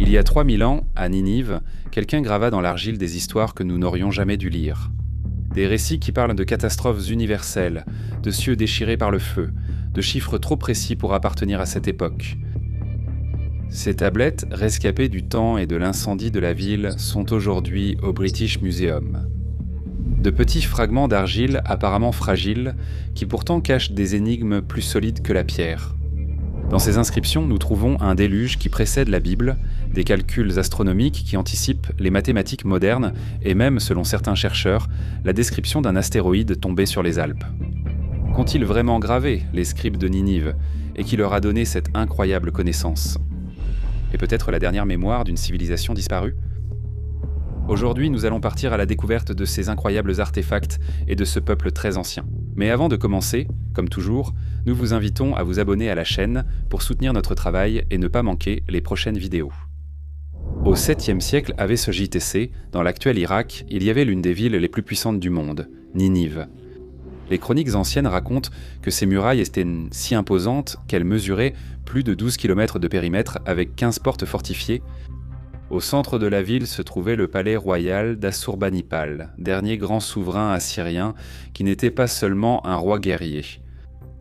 Il y a 3000 ans, à Ninive, quelqu'un grava dans l'argile des histoires que nous n'aurions jamais dû lire. Des récits qui parlent de catastrophes universelles, de cieux déchirés par le feu, de chiffres trop précis pour appartenir à cette époque. Ces tablettes, rescapées du temps et de l'incendie de la ville, sont aujourd'hui au British Museum. De petits fragments d'argile apparemment fragiles, qui pourtant cachent des énigmes plus solides que la pierre. Dans ces inscriptions, nous trouvons un déluge qui précède la Bible, des calculs astronomiques qui anticipent les mathématiques modernes et même, selon certains chercheurs, la description d'un astéroïde tombé sur les Alpes. Qu'ont-ils vraiment gravé, les scribes de Ninive, et qui leur a donné cette incroyable connaissance ? Et peut-être la dernière mémoire d'une civilisation disparue ? Aujourd'hui, nous allons partir à la découverte de ces incroyables artefacts et de ce peuple très ancien. Mais avant de commencer, comme toujours, nous vous invitons à vous abonner à la chaîne pour soutenir notre travail et ne pas manquer les prochaines vidéos. Au 7e siècle avait-ce JTC, dans l'actuel Irak, il y avait l'une des villes les plus puissantes du monde, Ninive. Les chroniques anciennes racontent que ces murailles étaient si imposantes qu'elles mesuraient plus de 12 km de périmètre avec 15 portes fortifiées. Au centre de la ville se trouvait le palais royal d'Assurbanipal, dernier grand souverain assyrien qui n'était pas seulement un roi guerrier.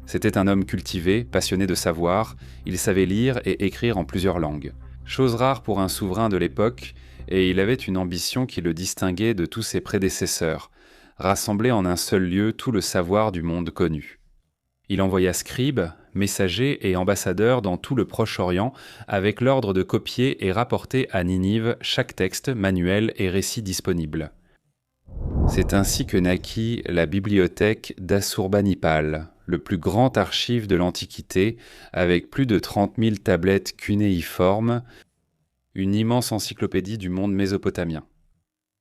C'était un homme cultivé, passionné de savoir, il savait lire et écrire en plusieurs langues. Chose rare pour un souverain de l'époque, et il avait une ambition qui le distinguait de tous ses prédécesseurs, rassembler en un seul lieu tout le savoir du monde connu. Il envoya scribes, messagers et ambassadeurs dans tout le Proche-Orient avec l'ordre de copier et rapporter à Ninive chaque texte, manuel et récit disponible. C'est ainsi que naquit la bibliothèque d'Assurbanipal, le plus grand archive de l'Antiquité, avec plus de 30 000 tablettes cunéiformes, une immense encyclopédie du monde mésopotamien.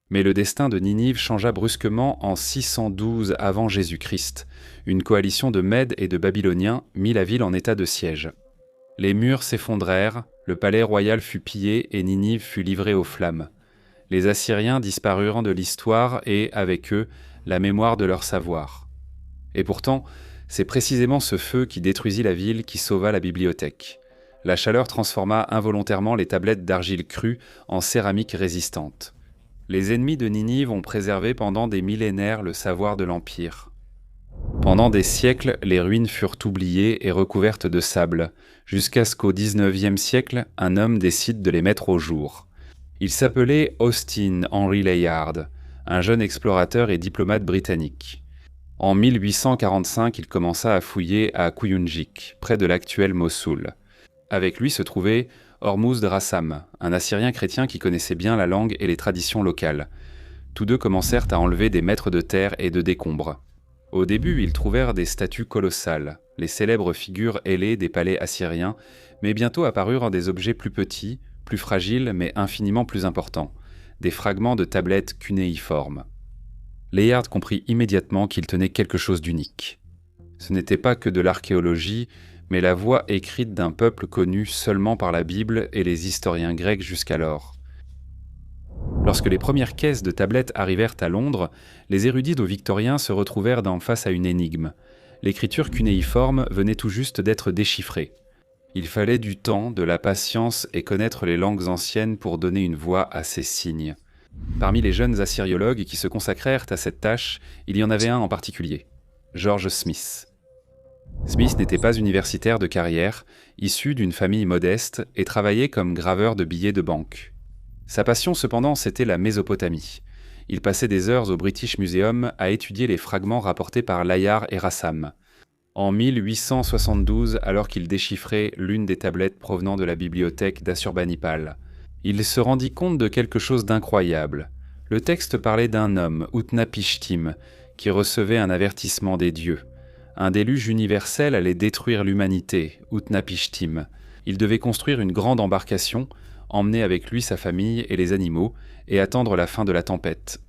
Mais le destin de Ninive changea brusquement en 612 avant Jésus-Christ. Une coalition de Mèdes et de Babyloniens mit la ville en état de siège. Les murs s'effondrèrent, le palais royal fut pillé et Ninive fut livrée aux flammes. Les Assyriens disparurent de l'histoire et, avec eux, la mémoire de leur savoir. Et pourtant, c'est précisément ce feu qui détruisit la ville qui sauva la bibliothèque. La chaleur transforma involontairement les tablettes d'argile crue en céramique résistante. Les ennemis de Ninive ont préservé pendant des millénaires le savoir de l'Empire. Pendant des siècles, les ruines furent oubliées et recouvertes de sable, jusqu'à ce qu'au XIXe siècle, un homme décide de les mettre au jour. Il s'appelait Austin Henry Layard, un jeune explorateur et diplomate britannique. En 1845, il commença à fouiller à Kuyunjik, près de l'actuel Mossoul. Avec lui se trouvait Hormuzd Rassam, un Assyrien chrétien qui connaissait bien la langue et les traditions locales. Tous deux commencèrent à enlever des mètres de terre et de décombres. Au début, ils trouvèrent des statues colossales, les célèbres figures ailées des palais assyriens, mais bientôt apparurent des objets plus petits, plus fragiles mais infiniment plus importants, des fragments de tablettes cunéiformes. Layard comprit immédiatement qu'il tenait quelque chose d'unique. Ce n'était pas que de l'archéologie, mais la voix écrite d'un peuple connu seulement par la Bible et les historiens grecs jusqu'alors. Lorsque les premières caisses de tablettes arrivèrent à Londres, les érudits victoriens se retrouvèrent face à une énigme. L'écriture cunéiforme venait tout juste d'être déchiffrée. Il fallait du temps, de la patience et connaître les langues anciennes pour donner une voix à ces signes. Parmi les jeunes assyriologues qui se consacrèrent à cette tâche, il y en avait un en particulier, George Smith. Smith n'était pas universitaire de carrière, issu d'une famille modeste et travaillait comme graveur de billets de banque. Sa passion cependant, c'était la Mésopotamie. Il passait des heures au British Museum à étudier les fragments rapportés par Layard et Rassam. En 1872, alors qu'il déchiffrait l'une des tablettes provenant de la bibliothèque d'Assurbanipal, il se rendit compte de quelque chose d'incroyable. Le texte parlait d'un homme, Utnapishtim, qui recevait un avertissement des dieux. Un déluge universel allait détruire l'humanité, Utnapishtim. Il devait construire une grande embarcation, emmener avec lui sa famille et les animaux, et attendre la fin de la tempête.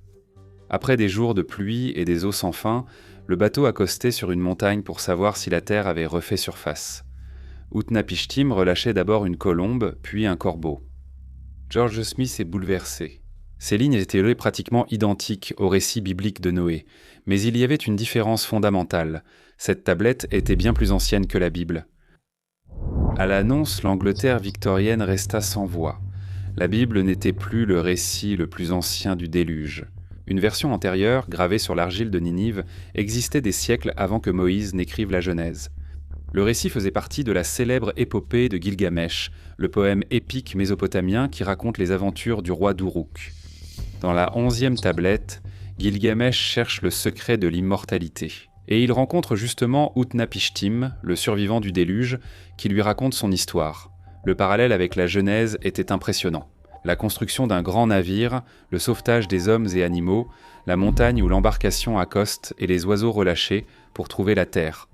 Après des jours de pluie et des eaux sans fin, le bateau accostait sur une montagne pour savoir si la terre avait refait surface. Utnapishtim relâchait d'abord une colombe, puis un corbeau. George Smith est bouleversé. Ces lignes étaient pratiquement identiques au récit biblique de Noé, mais il y avait une différence fondamentale. Cette tablette était bien plus ancienne que la Bible. À l'annonce, l'Angleterre victorienne resta sans voix. La Bible n'était plus le récit le plus ancien du déluge. Une version antérieure, gravée sur l'argile de Ninive, existait des siècles avant que Moïse n'écrive la Genèse. Le récit faisait partie de la célèbre épopée de Gilgamesh, le poème épique mésopotamien qui raconte les aventures du roi d'Uruk. Dans la 11e tablette, Gilgamesh cherche le secret de l'immortalité. Et il rencontre justement Utnapishtim, le survivant du déluge, qui lui raconte son histoire. Le parallèle avec la Genèse était impressionnant. La construction d'un grand navire, le sauvetage des hommes et animaux, la montagne où l'embarcation accoste et les oiseaux relâchés pour trouver la terre.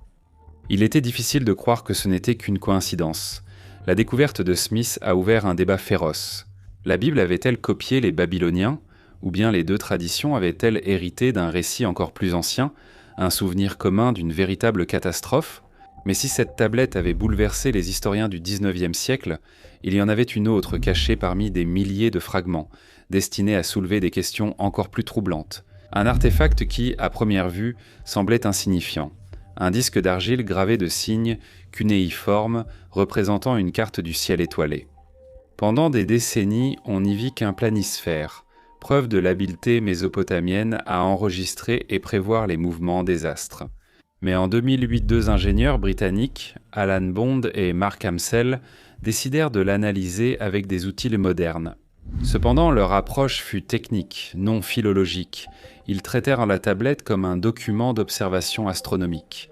Il était difficile de croire que ce n'était qu'une coïncidence. La découverte de Smith a ouvert un débat féroce. La Bible avait-elle copié les Babyloniens, ou bien les deux traditions avaient-elles hérité d'un récit encore plus ancien, un souvenir commun d'une véritable catastrophe? Mais si cette tablette avait bouleversé les historiens du XIXe siècle, il y en avait une autre cachée parmi des milliers de fragments, destinés à soulever des questions encore plus troublantes. Un artefact qui, à première vue, semblait insignifiant. Un disque d'argile gravé de signes cunéiformes représentant une carte du ciel étoilé. Pendant des décennies, on n'y vit qu'un planisphère, preuve de l'habileté mésopotamienne à enregistrer et prévoir les mouvements des astres. Mais en 2008, deux ingénieurs britanniques, Alan Bond et Mark Amsel, décidèrent de l'analyser avec des outils modernes. Cependant, leur approche fut technique, non philologique. Ils traitèrent la tablette comme un document d'observation astronomique.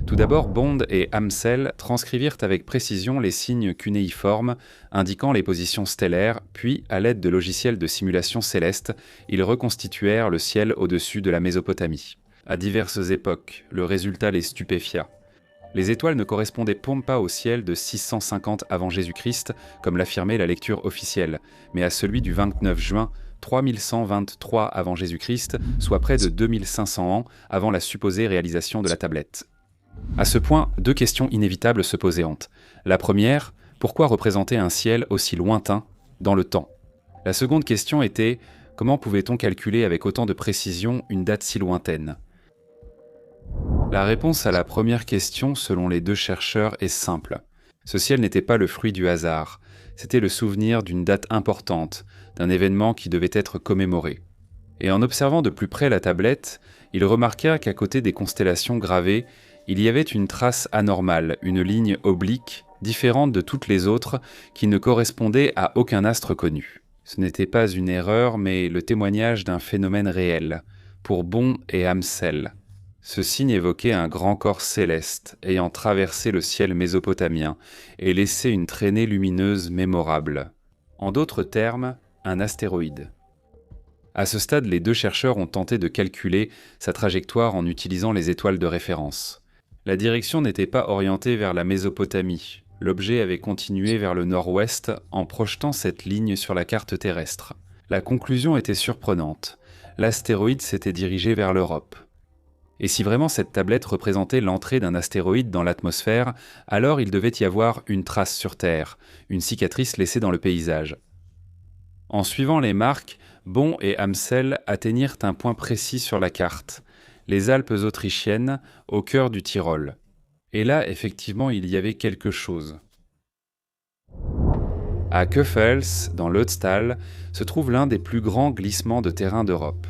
Tout d'abord, Bond et Amsel transcrivirent avec précision les signes cunéiformes indiquant les positions stellaires, puis, à l'aide de logiciels de simulation céleste, ils reconstituèrent le ciel au-dessus de la Mésopotamie. À diverses époques, le résultat les stupéfia. Les étoiles ne correspondaient pas au ciel de 650 avant Jésus-Christ, comme l'affirmait la lecture officielle, mais à celui du 29 juin 3123 avant Jésus-Christ, soit près de 2500 ans avant la supposée réalisation de la tablette. À ce point, deux questions inévitables se posaient. La première, pourquoi représenter un ciel aussi lointain dans le temps? La seconde question était, comment pouvait-on calculer avec autant de précision une date si lointaine? La réponse à la première question, selon les deux chercheurs, est simple. Ce ciel n'était pas le fruit du hasard, c'était le souvenir d'une date importante, d'un événement qui devait être commémoré. Et en observant de plus près la tablette, il remarqua qu'à côté des constellations gravées, il y avait une trace anormale, une ligne oblique, différente de toutes les autres, qui ne correspondait à aucun astre connu. Ce n'était pas une erreur, mais le témoignage d'un phénomène réel, pour Bond et Amsel. Ce signe évoquait un grand corps céleste ayant traversé le ciel mésopotamien et laissé une traînée lumineuse mémorable. En d'autres termes, un astéroïde. À ce stade, les deux chercheurs ont tenté de calculer sa trajectoire en utilisant les étoiles de référence. La direction n'était pas orientée vers la Mésopotamie. L'objet avait continué vers le nord-ouest en projetant cette ligne sur la carte terrestre. La conclusion était surprenante. L'astéroïde s'était dirigé vers l'Europe. Et si vraiment cette tablette représentait l'entrée d'un astéroïde dans l'atmosphère, alors il devait y avoir une trace sur Terre, une cicatrice laissée dans le paysage. En suivant les marques, Bond et Amsel atteignirent un point précis sur la carte, les Alpes autrichiennes, au cœur du Tyrol. Et là, effectivement, il y avait quelque chose. À Köfels, dans l'Ötztal, se trouve l'un des plus grands glissements de terrain d'Europe.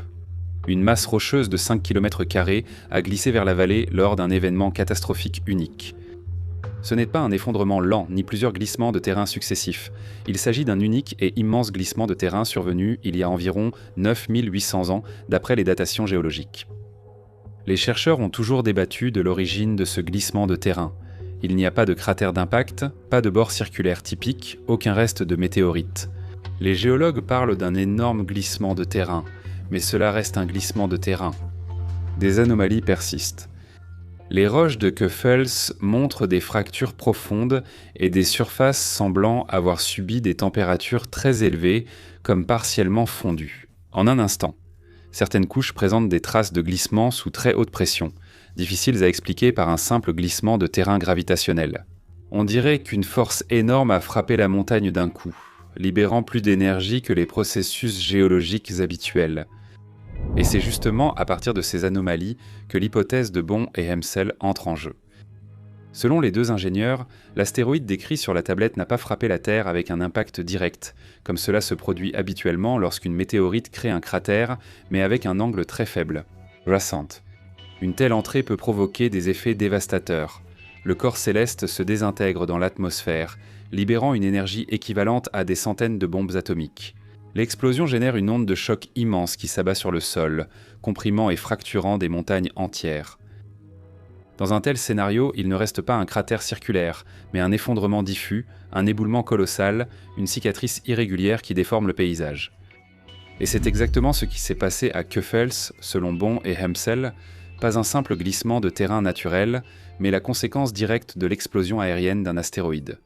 Une masse rocheuse de 5 km² a glissé vers la vallée lors d'un événement catastrophique unique. Ce n'est pas un effondrement lent, ni plusieurs glissements de terrain successifs. Il s'agit d'un unique et immense glissement de terrain survenu il y a environ 9800 ans, d'après les datations géologiques. Les chercheurs ont toujours débattu de l'origine de ce glissement de terrain. Il n'y a pas de cratère d'impact, pas de bord circulaire typique, aucun reste de météorite. Les géologues parlent d'un énorme glissement de terrain, mais cela reste un glissement de terrain. Des anomalies persistent. Les roches de Köfels montrent des fractures profondes et des surfaces semblant avoir subi des températures très élevées, comme partiellement fondues. En un instant, certaines couches présentent des traces de glissement sous très haute pression, difficiles à expliquer par un simple glissement de terrain gravitationnel. On dirait qu'une force énorme a frappé la montagne d'un coup, libérant plus d'énergie que les processus géologiques habituels. Et c'est justement à partir de ces anomalies que l'hypothèse de Bond et Amsel entre en jeu. Selon les deux ingénieurs, l'astéroïde décrit sur la tablette n'a pas frappé la Terre avec un impact direct, comme cela se produit habituellement lorsqu'une météorite crée un cratère, mais avec un angle très faible. Rasant. Une telle entrée peut provoquer des effets dévastateurs. Le corps céleste se désintègre dans l'atmosphère, libérant une énergie équivalente à des centaines de bombes atomiques. L'explosion génère une onde de choc immense qui s'abat sur le sol, comprimant et fracturant des montagnes entières. Dans un tel scénario, il ne reste pas un cratère circulaire, mais un effondrement diffus, un éboulement colossal, une cicatrice irrégulière qui déforme le paysage. Et c'est exactement ce qui s'est passé à Keufels, selon Bon et Hemsel, pas un simple glissement de terrain naturel, mais la conséquence directe de l'explosion aérienne d'un astéroïde.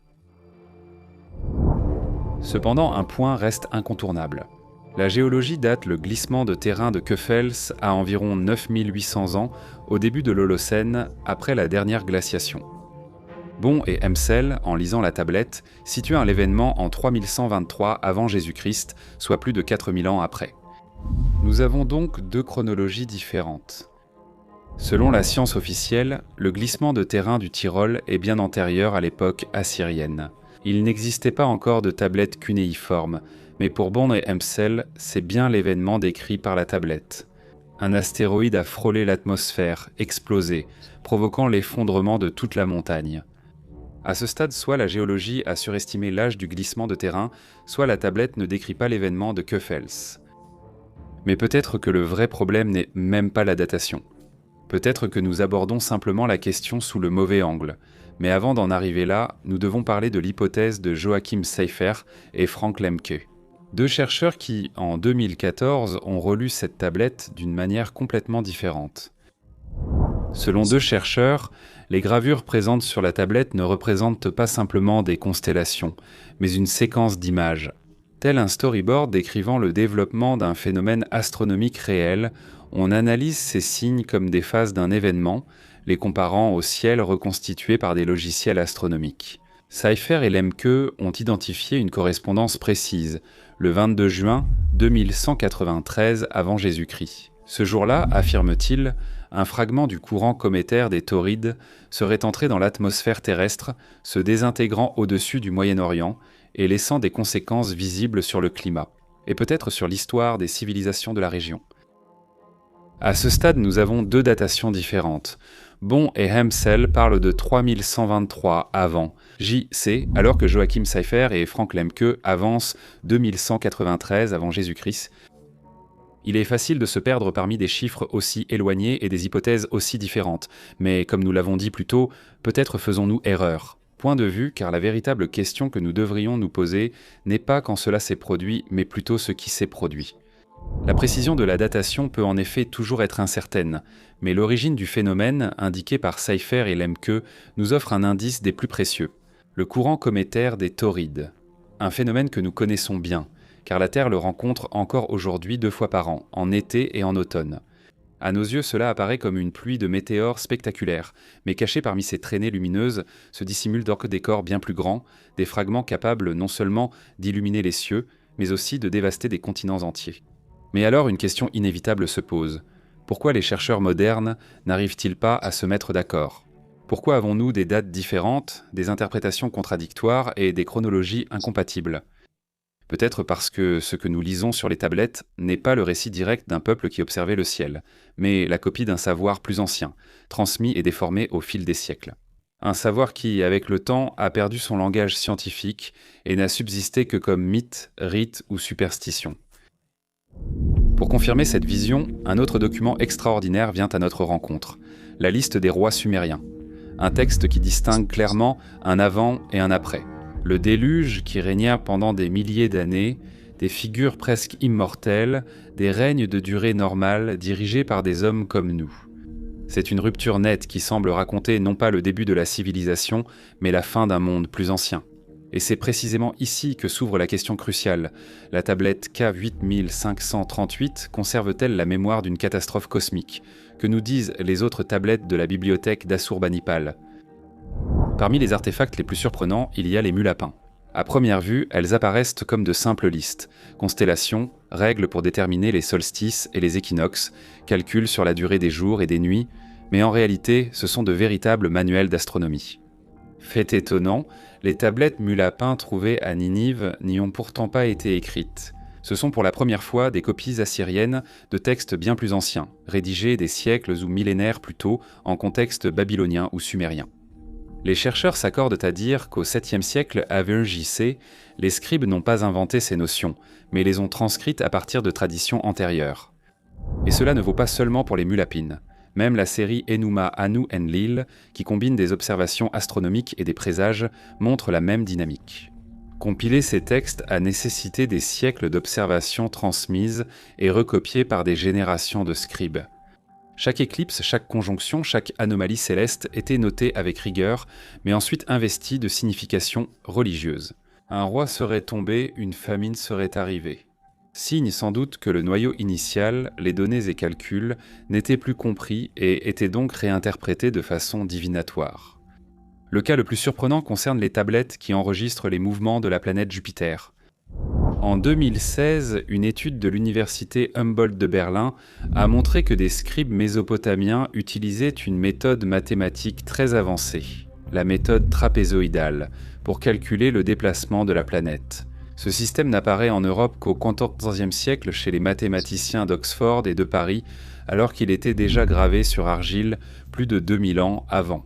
Cependant, un point reste incontournable. La géologie date le glissement de terrain de Keufels à environ 9800 ans, au début de l'Holocène, après la dernière glaciation. Bon et Hemsel, en lisant la tablette, situent l'événement en 3123 avant Jésus-Christ, soit plus de 4000 ans après. Nous avons donc deux chronologies différentes. Selon la science officielle, le glissement de terrain du Tyrol est bien antérieur à l'époque assyrienne. Il n'existait pas encore de tablette cunéiforme, mais pour Bon et Hemsel, c'est bien l'événement décrit par la tablette. Un astéroïde a frôlé l'atmosphère, explosé, provoquant l'effondrement de toute la montagne. À ce stade, soit la géologie a surestimé l'âge du glissement de terrain, soit la tablette ne décrit pas l'événement de Keufels. Mais peut-être que le vrai problème n'est même pas la datation. Peut-être que nous abordons simplement la question sous le mauvais angle. Mais avant d'en arriver là, nous devons parler de l'hypothèse de Joachim Seifer et Frank Lemke. Deux chercheurs qui, en 2014, ont relu cette tablette d'une manière complètement différente. Selon deux chercheurs, les gravures présentes sur la tablette ne représentent pas simplement des constellations, mais une séquence d'images. Tel un storyboard décrivant le développement d'un phénomène astronomique réel, on analyse ces signes comme des phases d'un événement, les comparant au ciel reconstitué par des logiciels astronomiques. Seifer et Lemke ont identifié une correspondance précise, le 22 juin 2193 avant Jésus-Christ. Ce jour-là, affirme-t-il, un fragment du courant cométaire des Taurides serait entré dans l'atmosphère terrestre, se désintégrant au-dessus du Moyen-Orient et laissant des conséquences visibles sur le climat, et peut-être sur l'histoire des civilisations de la région. À ce stade, nous avons deux datations différentes. Bon et Hemsel parlent de 3123 avant JC, alors que Joachim Seifer et Frank Lemke avancent 2193 avant Jésus-Christ. Il est facile de se perdre parmi des chiffres aussi éloignés et des hypothèses aussi différentes, mais comme nous l'avons dit plus tôt, peut-être faisons-nous erreur. Point de vue, car la véritable question que nous devrions nous poser n'est pas quand cela s'est produit, mais plutôt ce qui s'est produit. La précision de la datation peut en effet toujours être incertaine, mais l'origine du phénomène, indiquée par Seifer et Lemke, nous offre un indice des plus précieux. Le courant cométaire des Taurides. Un phénomène que nous connaissons bien, car la Terre le rencontre encore aujourd'hui 2 fois par an, en été et en automne. À nos yeux, cela apparaît comme une pluie de météores spectaculaires, mais cachés parmi ces traînées lumineuses se dissimulent donc des corps bien plus grands, des fragments capables non seulement d'illuminer les cieux, mais aussi de dévaster des continents entiers. Mais alors une question inévitable se pose. Pourquoi les chercheurs modernes n'arrivent-ils pas à se mettre d'accord ? Pourquoi avons-nous des dates différentes, des interprétations contradictoires et des chronologies incompatibles ? Peut-être parce que ce que nous lisons sur les tablettes n'est pas le récit direct d'un peuple qui observait le ciel, mais la copie d'un savoir plus ancien, transmis et déformé au fil des siècles. Un savoir qui, avec le temps, a perdu son langage scientifique et n'a subsisté que comme mythe, rite ou superstition. Pour confirmer cette vision, un autre document extraordinaire vient à notre rencontre, la liste des rois sumériens. Un texte qui distingue clairement un avant et un après. Le déluge qui régna pendant des milliers d'années, des figures presque immortelles, des règnes de durée normale dirigés par des hommes comme nous. C'est une rupture nette qui semble raconter non pas le début de la civilisation, mais la fin d'un monde plus ancien. Et c'est précisément ici que s'ouvre la question cruciale. La tablette K8538 conserve-t-elle la mémoire d'une catastrophe cosmique ? Que nous disent les autres tablettes de la bibliothèque d'Assurbanipal ? Parmi les artefacts les plus surprenants, il y a les mulapins. À première vue, elles apparaissent comme de simples listes. Constellations, règles pour déterminer les solstices et les équinoxes, calculs sur la durée des jours et des nuits, Mais en réalité, ce sont de véritables manuels d'astronomie. Fait étonnant, les tablettes mule-lapin trouvées à Ninive n'y ont pourtant pas été écrites. Ce sont pour la première fois des copies assyriennes de textes bien plus anciens, rédigés des siècles ou millénaires plus tôt en contexte babylonien ou sumérien. Les chercheurs s'accordent à dire qu'au 7e siècle avant JC, les scribes n'ont pas inventé ces notions, mais les ont transcrites à partir de traditions antérieures. Et cela ne vaut pas seulement pour les mulapines. Même la série Enuma Anu Enlil, qui combine des observations astronomiques et des présages, montre la même dynamique. Compiler ces textes a nécessité des siècles d'observations transmises et recopiées par des générations de scribes. Chaque éclipse, chaque conjonction, chaque anomalie céleste était notée avec rigueur, mais ensuite investie de significations religieuses. Un roi serait tombé, une famine serait arrivée. Signe sans doute que le noyau initial, les données et calculs, n'étaient plus compris et étaient donc réinterprétés de façon divinatoire. Le cas le plus surprenant concerne les tablettes qui enregistrent les mouvements de la planète Jupiter. En 2016, une étude de l'université Humboldt de Berlin a montré que des scribes mésopotamiens utilisaient une méthode mathématique très avancée, la méthode trapézoïdale, pour calculer le déplacement de la planète. Ce système n'apparaît en Europe qu'au XIVe siècle chez les mathématiciens d'Oxford et de Paris, alors qu'il était déjà gravé sur argile plus de 2000 ans avant.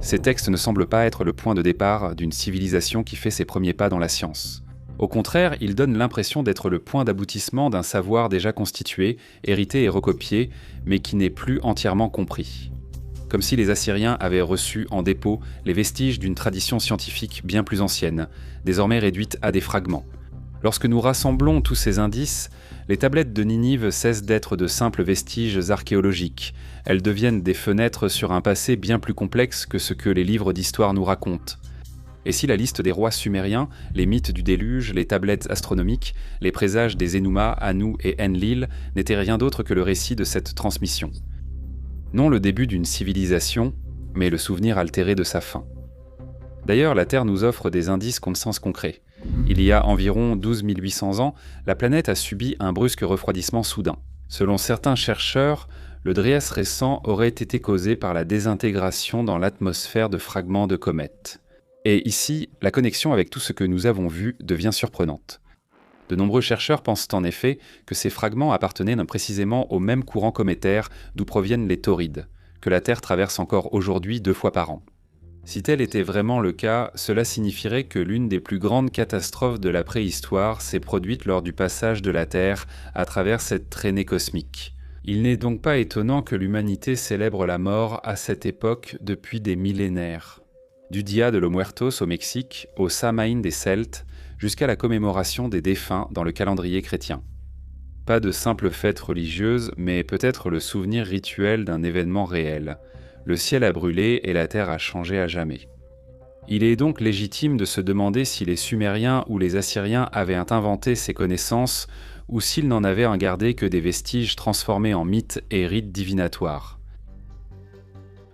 Ces textes ne semblent pas être le point de départ d'une civilisation qui fait ses premiers pas dans la science. Au contraire, ils donnent l'impression d'être le point d'aboutissement d'un savoir déjà constitué, hérité et recopié, mais qui n'est plus entièrement compris. Comme si les Assyriens avaient reçu en dépôt les vestiges d'une tradition scientifique bien plus ancienne, désormais réduite à des fragments. Lorsque nous rassemblons tous ces indices, les tablettes de Ninive cessent d'être de simples vestiges archéologiques. Elles deviennent des fenêtres sur un passé bien plus complexe que ce que les livres d'histoire nous racontent. Et si la liste des rois sumériens, les mythes du déluge, les tablettes astronomiques, les présages des Enuma, Anu et Enlil n'étaient rien d'autre que le récit de cette transmission. Non le début d'une civilisation, mais le souvenir altéré de sa fin. D'ailleurs, la Terre nous offre des indices qu'ont le sens concret. Il y a environ 12 800 ans, la planète a subi un brusque refroidissement soudain. Selon certains chercheurs, le Dryas récent aurait été causé par la désintégration dans l'atmosphère de fragments de comètes. Et ici, la connexion avec tout ce que nous avons vu devient surprenante. De nombreux chercheurs pensent en effet que ces fragments appartenaient précisément au même courant cométaire d'où proviennent les taurides, que la Terre traverse encore aujourd'hui 2 fois par an. Si tel était vraiment le cas, cela signifierait que l'une des plus grandes catastrophes de la préhistoire s'est produite lors du passage de la Terre à travers cette traînée cosmique. Il n'est donc pas étonnant que l'humanité célèbre la mort à cette époque depuis des millénaires. Du Dia de los Muertos au Mexique, au Samhain des Celtes, jusqu'à la commémoration des défunts dans le calendrier chrétien. Pas de simple fête religieuse, mais peut-être le souvenir rituel d'un événement réel. Le ciel a brûlé et la terre a changé à jamais. Il est donc légitime de se demander si les Sumériens ou les Assyriens avaient inventé ces connaissances ou s'ils n'en avaient gardé que des vestiges transformés en mythes et rites divinatoires.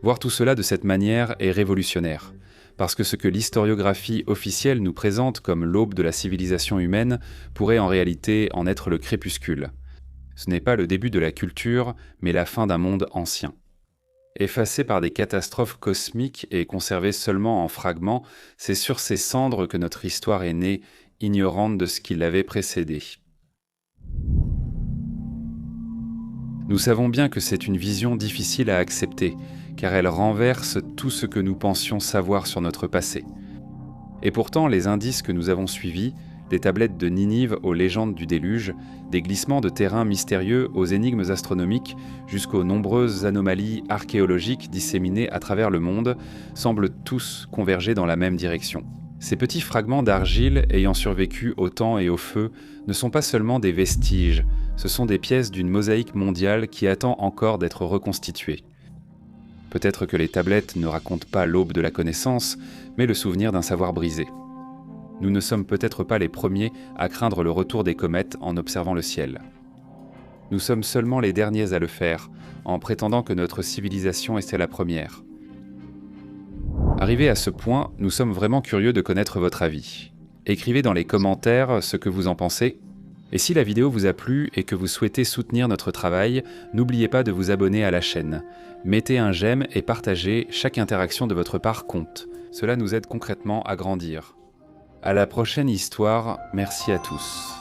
Voir tout cela de cette manière est révolutionnaire, parce que ce que l'historiographie officielle nous présente comme l'aube de la civilisation humaine pourrait en réalité en être le crépuscule. Ce n'est pas le début de la culture, mais la fin d'un monde ancien. Effacé par des catastrophes cosmiques et conservé seulement en fragments, c'est sur ces cendres que notre histoire est née, ignorante de ce qui l'avait précédée. Nous savons bien que c'est une vision difficile à accepter, car elle renverse tout ce que nous pensions savoir sur notre passé. Et pourtant, les indices que nous avons suivis, des tablettes de Ninive aux légendes du déluge, des glissements de terrain mystérieux aux énigmes astronomiques, jusqu'aux nombreuses anomalies archéologiques disséminées à travers le monde, semblent tous converger dans la même direction. Ces petits fragments d'argile ayant survécu au temps et au feu ne sont pas seulement des vestiges, ce sont des pièces d'une mosaïque mondiale qui attend encore d'être reconstituée. Peut-être que les tablettes ne racontent pas l'aube de la connaissance, mais le souvenir d'un savoir brisé. Nous ne sommes peut-être pas les premiers à craindre le retour des comètes en observant le ciel. Nous sommes seulement les derniers à le faire, en prétendant que notre civilisation était la première. Arrivés à ce point, nous sommes vraiment curieux de connaître votre avis. Écrivez dans les commentaires ce que vous en pensez. Et si la vidéo vous a plu et que vous souhaitez soutenir notre travail, n'oubliez pas de vous abonner à la chaîne. Mettez un j'aime et partagez, chaque interaction de votre part compte. Cela nous aide concrètement à grandir. À la prochaine histoire, merci à tous.